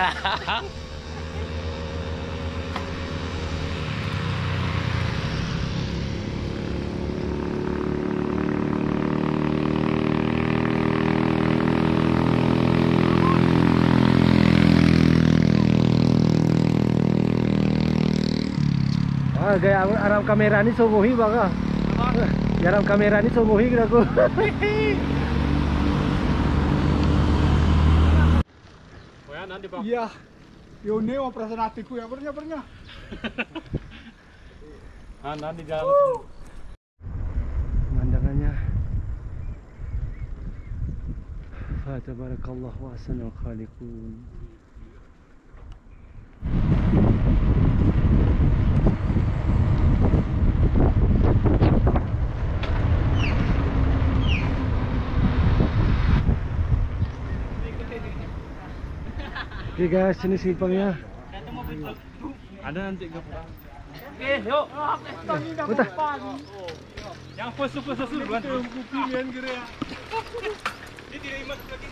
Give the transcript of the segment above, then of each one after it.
Ya. Gaya Arab kamera ni sungguhi baka. Arab kamera ni sungguhi aku. Nanti bang. Iya. Yone mau perasaan hatiku ya pernah. Nanti jalan. Pemandangannya. Tabarakallah wa ahsanul khaliqun. Oke guys, ini simpangnya. Ada nanti gak? Oke, yuk. Udah. Yang first duluan. Kupian kira ya. Ini tidak imat lagi.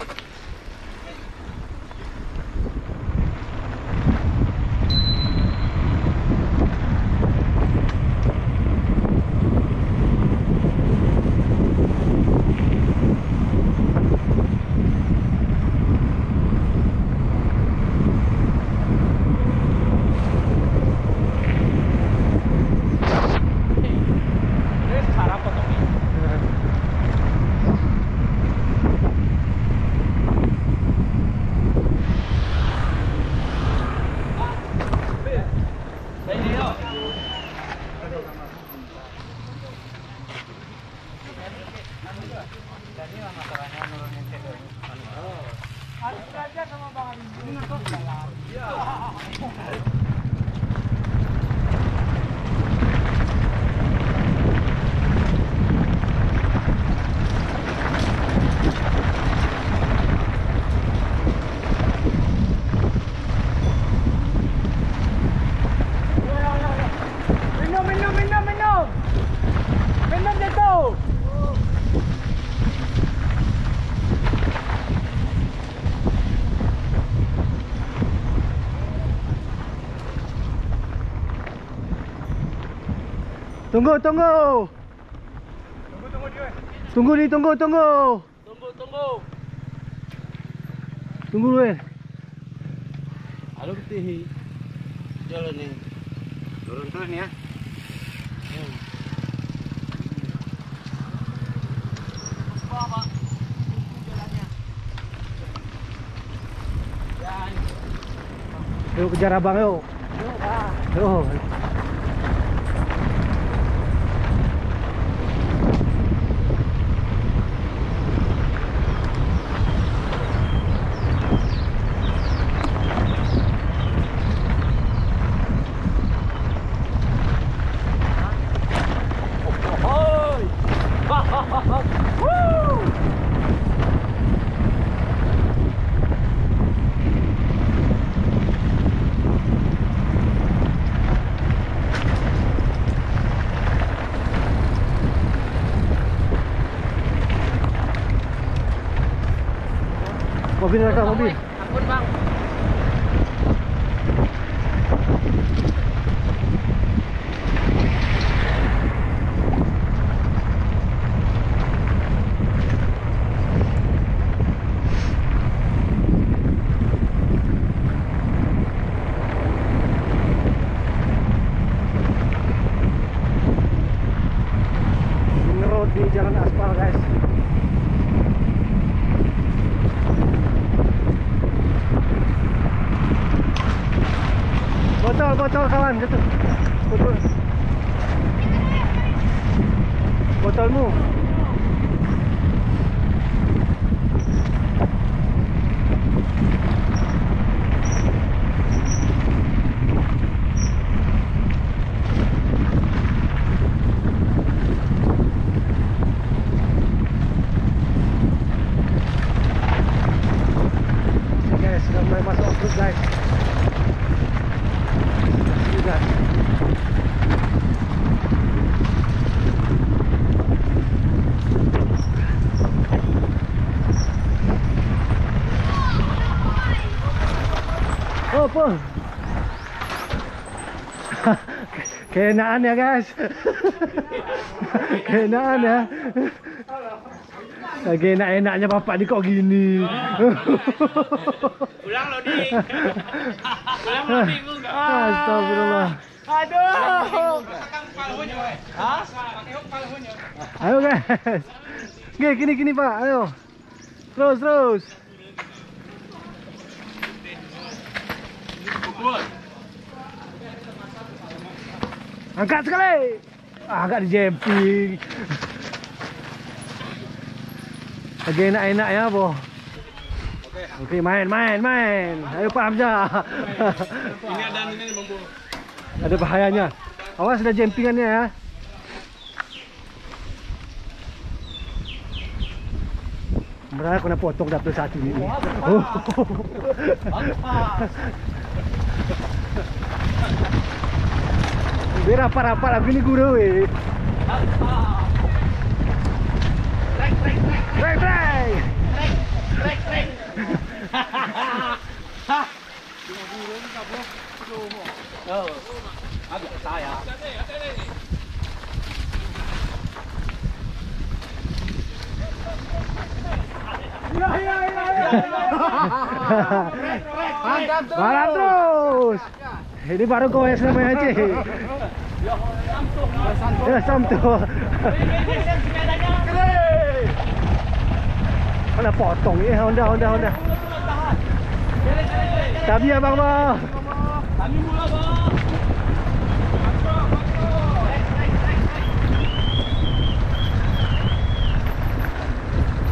Tunggu. Dia. Tunggu. Tunggu lu. Halo putih. Jalan nih. Turun ya. Bapak. Jalannya. Yuk kejar abang yuk. Yuk. Mobil rekam mobil. Ampun bang. Ngerod di jalan aspal guys. Botol kawan, gitu. Botolmu. Guys, sudah mulai masuk off-road guys. Keenaan ya guys. Keenaan ya. Lagi enak-enaknya bapak di kok gini. Pulang lo nih. Pulang lo bingung enggak? Astagfirullah. Aduh. Ayo guys. Gini Pak, ayo. Terus. Angkat sekali. Agak di jumping. Lagi enak-enak ya, Bo. Oke, main. Ayo Pak Hamzah. Ini ada ini Bang. Ada bahayanya. Awas ada jempingannya ya. Mereka kena potong dapet satu ini. Oh. Biar rapat-rapat lagi ni guru weh. Trek. Agak saya. Balan terus. Ini baru goes namanya Haji. Ya samtu. Mana potong ya Honda. Tapi ya Bang. Kami mula, Bang.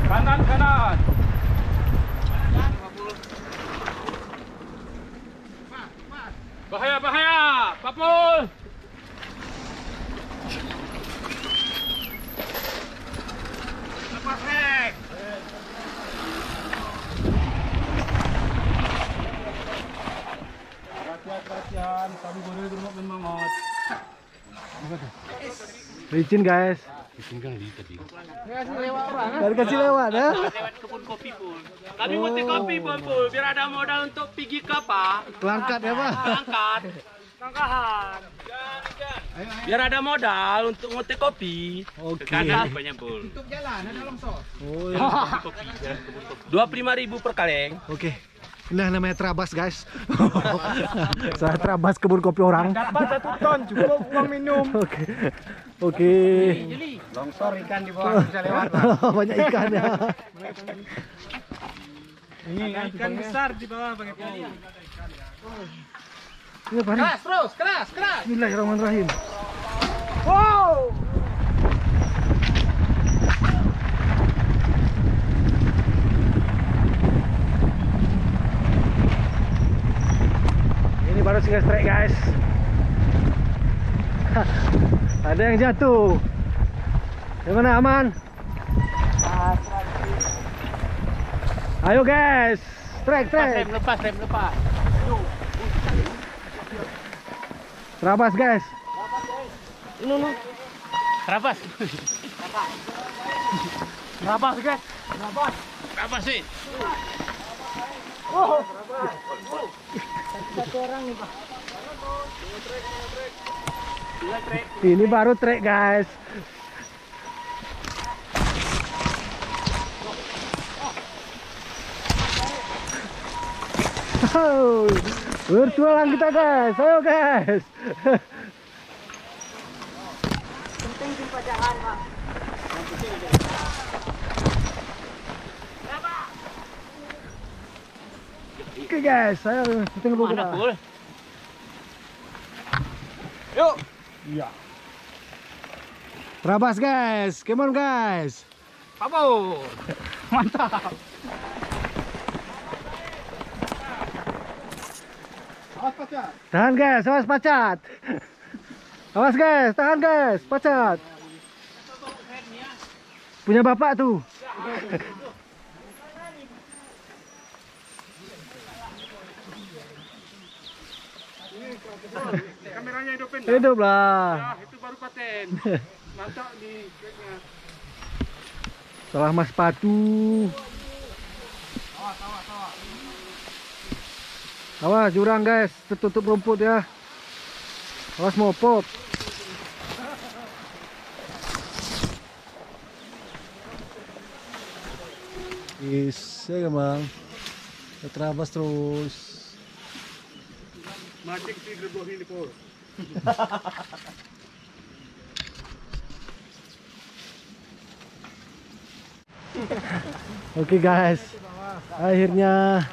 Kanan. Bahaya, Papul. Lepas rek. Perhatian, kami boleh berumah memangot. Licin guys. Dari kecil lewat ya. Lewat kebun kopi pun. Kami muti kopi pun, biar ada modal untuk pergi ke apa? Kelangkat ya Pak. Langkahan. Biar ada modal untuk muti kopi. Oke. Ke kanan banyak pun. Untuk jalan ada longsor. Oh, ya. 25.000 per kaleng. Oke. Nah namanya Trabas guys. Saya Trabas kebun kopi orang. Dapat 1 ton cukup uang minum. Oke. Longsor ikan di bawah bisa lewat. Banyak ikan ya. Ini ikan besar di bawah pakai poni. Ini apa nih? Keras. Bismillahirrahmanirrahim. Wow. Ini baru single strike guys. Ada yang jatuh. Yang mana aman? Ayo guys, strike. Rem lepas. Trabas guys. No. Rabas. Rabas guys. Rabas sih. Ini baru trek guys. Bertualang kita guys. Ayo guys. Penting simpajangan, Pak. Oke guys, saya tunggu dulu. Mana pul? Yuk. Iya. Trabas guys, come on guys. Papul. Mantap. Awas pacar. Tahan guys, awas pacat. Awas guys, tahan guys, pacat. Punya bapak tuh. Kameranya hidupin. Hidup lah. Ya, itu baru paten. Mantap di tracknya. Salah mas sepatu. Awas jurang guys, tertutup rumput ya. Awas mopop. Is, ya bang. Terabas terus. Matik si Gregor ini po. Oke guys, akhirnya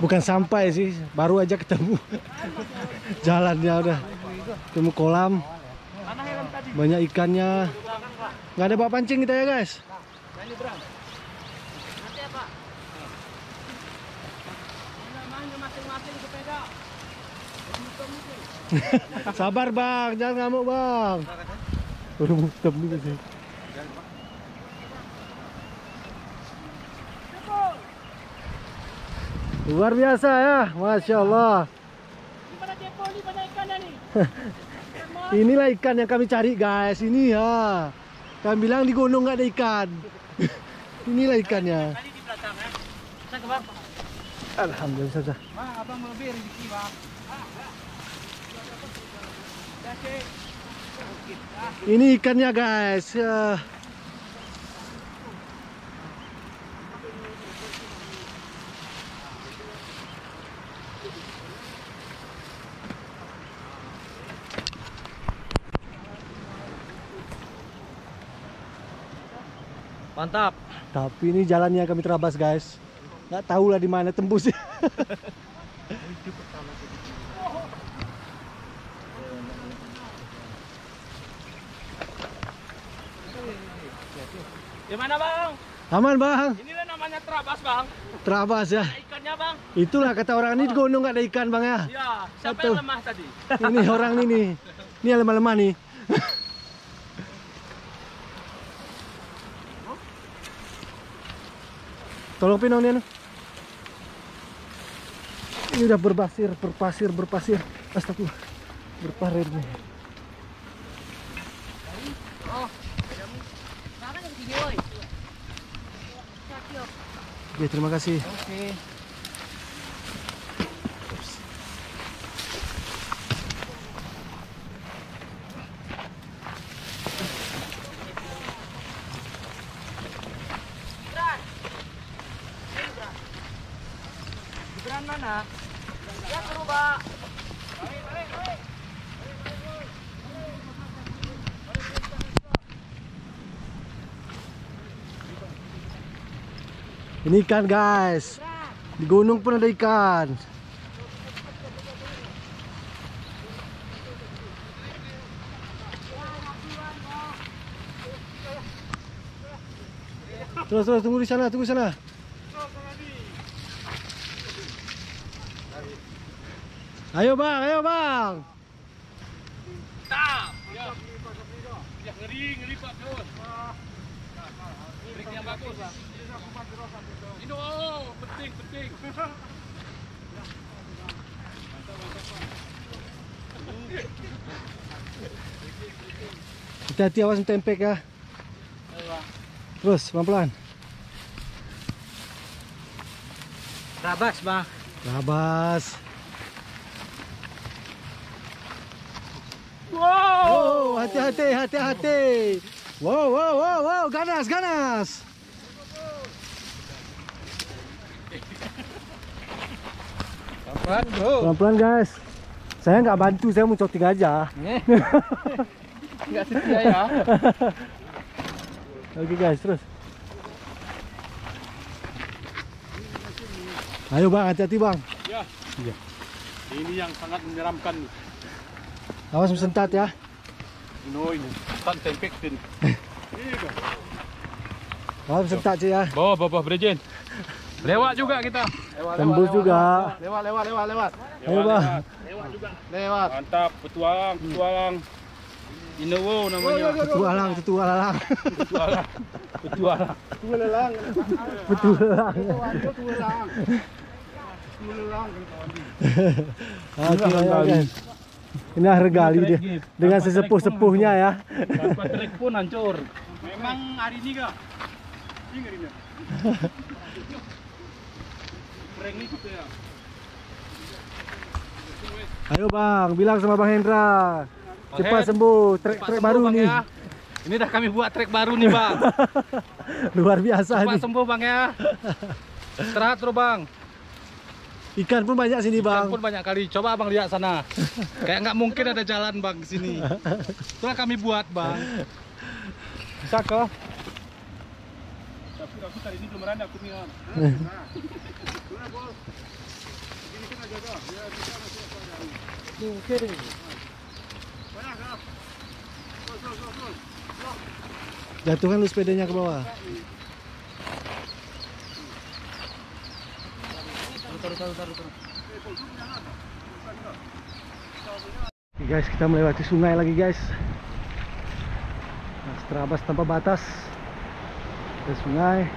bukan sampai sih, baru aja ketemu jalannya udah ketemu kolam, banyak ikannya, nggak ada bawa pancing kita ya guys. Sabar bang, jangan ngamuk bang. Udah mutem nih sih. Luar biasa ya, Masya Allah. Inilah ikan yang kami cari guys, ini ya. Kami bilang di gunung nggak ada ikan. Inilah ikannya. Alhamdulillah saja. Abang melebih rezeki bang. Ini ikannya guys. Mantap. Tapi ini jalannya kami terabas guys. Nggak tahu lah di mana tembusnya. Gimana bang? Aman bang. Inilah namanya terabas bang. Terabas ya. Ikannya bang. Itulah kata orang ini di gunung nggak ada ikan bang ya. Ya, siapa Satu. yang lemah tadi? Ini orang ini. Ini yang lemah-lemah nih. Tolong pinong nih. Ini udah berpasir. Astagfirullah. Berparir nih. Oke, terima kasih. Oke. Beran mana? Ya suruh pak. Ini ikan guys. Di gunung pun ada ikan. Terus tunggu di sana, tunggu di sana. Ayo bang. Tap. Ya. Ya ngeri pak bos. Trik yang bagus pak. Ini penting. Hati-hati awas tempek ya. Terus pelan-pelan. Terabas bang. Labas. Wow. Oh, hati-hati. Wow, ganas. Pelan-pelan guys. Saya nggak bantu, saya mau coting aja. Nggak setia ya. Oke guys, terus. Ayo bang, hati-hati bang. Ya. Iya. Ini yang sangat menyeramkan. Awas mensentat ya. Ini tan tempek tin. Awas mensentat sih ya. Bawa Brejen. Lewat juga kita. Tembus juga. Lewat. Ayo bang. Lewat. Mantap, petualang. Inowo namanya. Petualang. Petualang. Oke, ayo, guys. Ini regali dia dengan sesepuh-sepuhnya ya. Tanpa trik pun hancur. Memang hari ini kah? Ini hari ini. Prank ini gitu ya. Ayo bang, bilang sama Bang Hendra. Cepat sembuh, trek baru bang, nih. ya. Ini dah kami buat trek baru nih bang. Luar biasa Cepat nih. sembuh bang ya. Istirahat terus bang. Ikan pun banyak sini bang. Ikan pun banyak kali. Coba abang lihat sana. Kayak nggak mungkin ada jalan bang ke sini. Itulah kami buat bang. Bisa ke? Tapi aku tadi ini belum ada aku nih. Ini kita jaga. Ya kita masih ada. Oke deh. Banyak kah? Sul. Jatuhkan lu sepedanya ke bawah. Oke guys, kita melewati sungai lagi guys. Terabas tanpa batas. Ke sungai.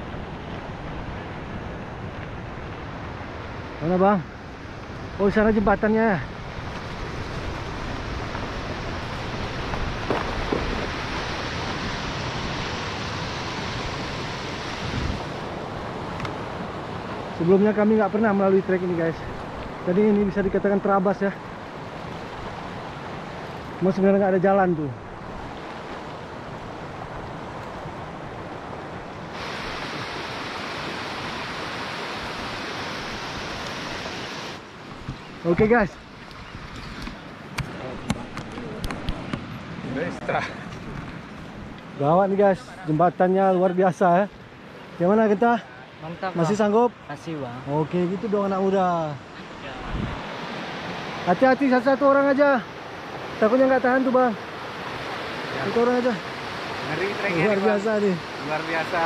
Mana bang? Oh, sana jembatannya. Sebelumnya kami nggak pernah melalui trek ini guys. Jadi ini bisa dikatakan terabas ya. Cuma sebenarnya nggak ada jalan tuh. Oke guys. Gawat nih guys, jembatannya luar biasa ya. Gimana kita? Mantap. Masih sanggup? Kasih bang. Oke gitu dong anak muda. Hati-hati, satu-satu orang aja. Takutnya nggak tahan tuh bang. Satu orang aja. Ngeri treknya Luar biasa nih. Luar biasa.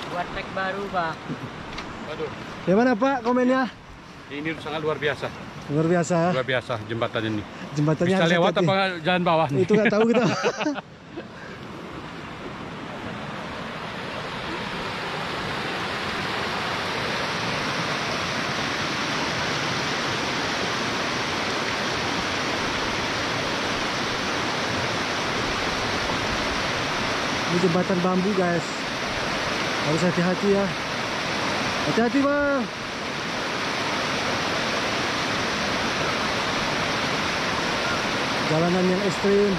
Buat trek baru bang. Waduh. Gimana Pak komennya? Ini sangat luar biasa. Luar biasa ya. Luar biasa jembatan ini. Jembatannya Bisa harus lewat hati-hati. apa jalan bawah nih? Itu nggak tahu kita. Ini jembatan bambu guys. Harus hati-hati ya. Hati-hati bang. Jalanan yang ekstrim.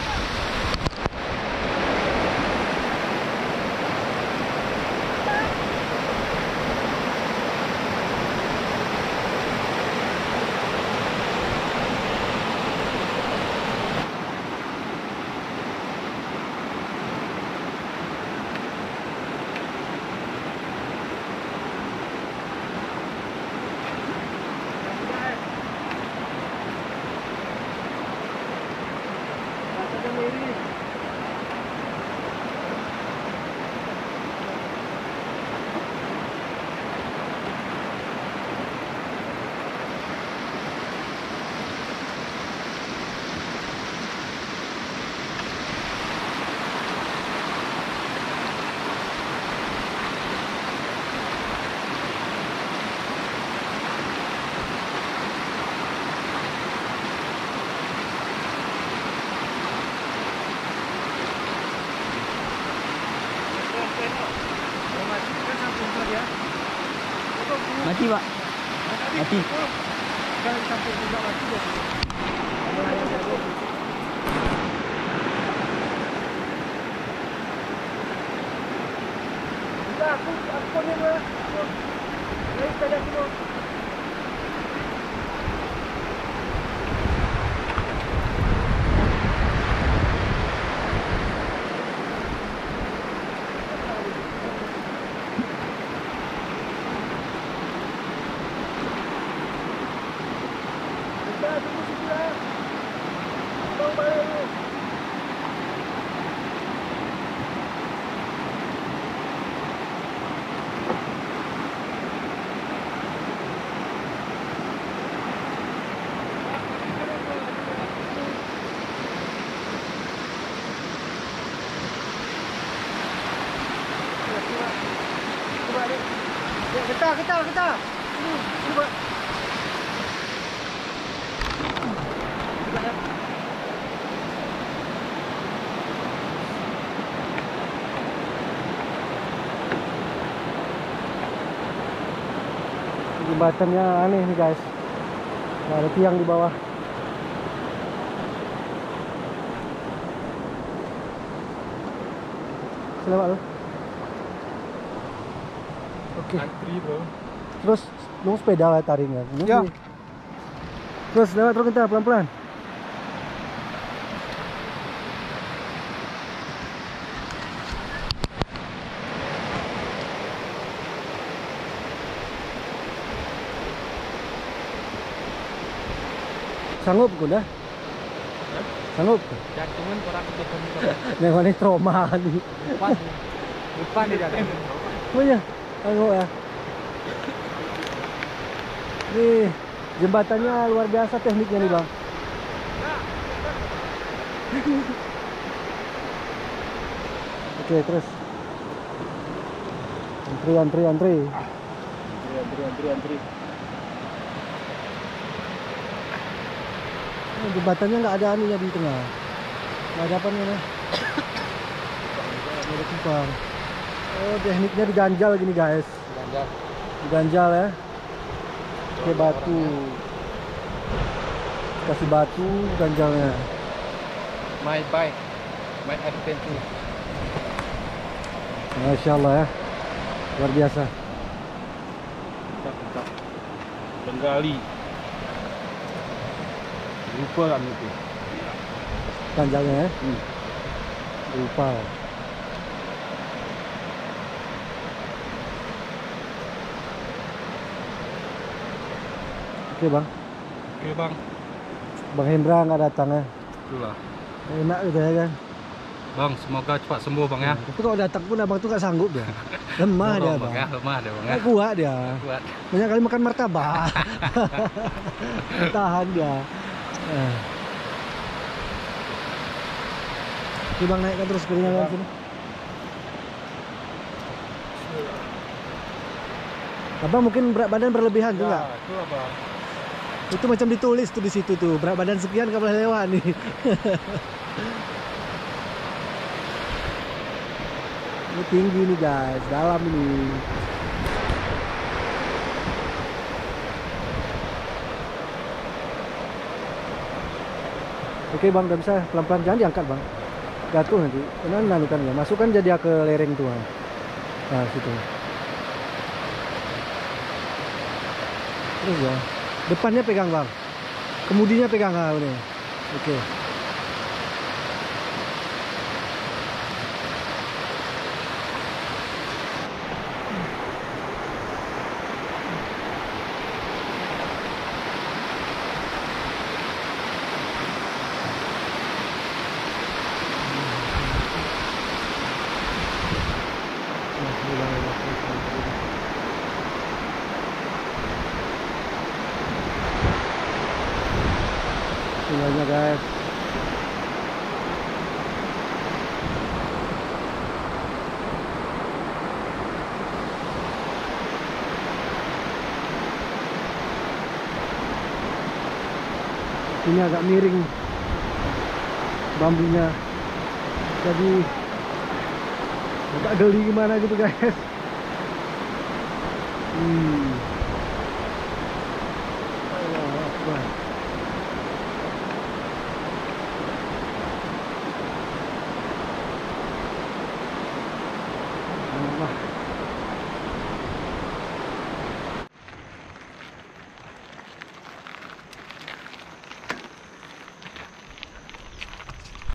Mati pak. Mati. Kita. Coba. Jembatannya aneh nih guys. Nah, ada tiang di bawah. Selewat lu. Oke. Antri bro. Terus nunggu sepeda lah taringnya. Ya. Terus lewat terus kita pelan-pelan. Sanggup kuda? Sanggup? Jantungan kurang ketemu. Yang mana trauma nih. Depan nih jangan. Oh iya, sanggup ya. Nih, jembatannya luar biasa tekniknya nih bang. Oke, terus. Antri. Ini jembatannya nggak ada anunya di tengah. Nggak ada apanya nih. Nggak ada simpang. Oh, tekniknya diganjal gini guys. Diganjal ya. Pakai batu. Kasih batu ganjalnya. My bike, my adventure. Masya Allah ya. Luar biasa. Mantap. Penggali. Lupa kan itu. Ganjalnya ya. Lupa. Oke bang. Oke bang. Bang Hendra nggak datang ya. Itulah. Enak gitu ya kan. Bang, semoga cepat sembuh bang ya. Tapi kalau datang pun abang tuh nggak sanggup dia. Lemah dia bang. Ya, lemah dia bang ya. Nggak kuat dia. Kuat. Banyak kali makan martabak. Tahan dia. Oke bang, naikkan terus piringnya ke sini. Abang mungkin berat badan berlebihan tuh nggak? Itu bang. Itu macam ditulis tuh di situ tuh, berat badan sekian nggak boleh lewat nih. Ini tinggi nih guys, dalam ini. Oke bang, udah bisa pelan-pelan, jangan diangkat bang, jatuh nanti. Nah, kan ya, masukkan jadi ke lereng tuh. Nah situ. Terus ya, depannya pegang bang, kemudinya pegang ini. Oke. Tinggalnya guys. Ini agak miring bambunya, jadi agak geli gimana gitu guys.